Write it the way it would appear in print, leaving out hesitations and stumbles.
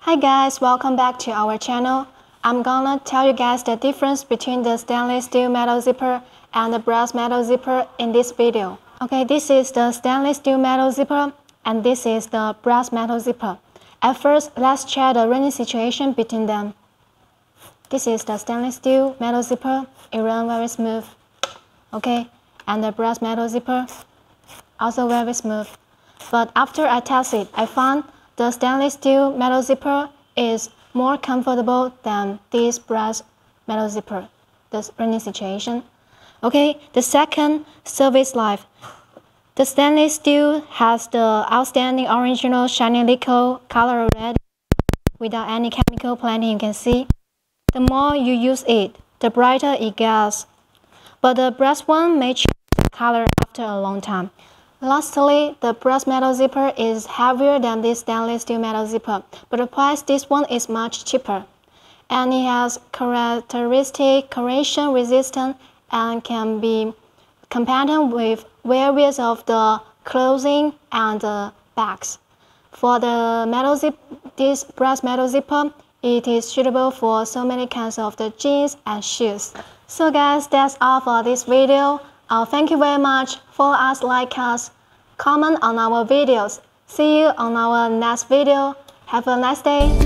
Hi guys, welcome back to our channel. I'm gonna tell you guys the difference between the stainless steel metal zipper and the brass metal zipper in this video. Okay, this is the stainless steel metal zipper and this is the brass metal zipper. At first, let's check the running situation between them. This is the stainless steel metal zipper. It runs very smooth. Okay, and the brass metal zipper also very smooth. But after I tested, I found the stainless steel metal zipper is more comfortable than this brass metal zipper, the running situation. Okay, the second, service life. The stainless steel has the outstanding original shiny liquid color red without any chemical blending, you can see. The more you use it, the brighter it gets. But the brass one may change the color after a long time. Lastly, the brass metal zipper is heavier than this stainless steel metal zipper, but the price this one is much cheaper. And it has characteristic corrosion resistant and can be compatible with various of the clothing and the bags. For the this brass metal zipper, it is suitable for so many kinds of the jeans and shoes. So guys, that's all for this video. Thank you very much. Follow us, like us, comment on our videos. See you on our next video. Have a nice day.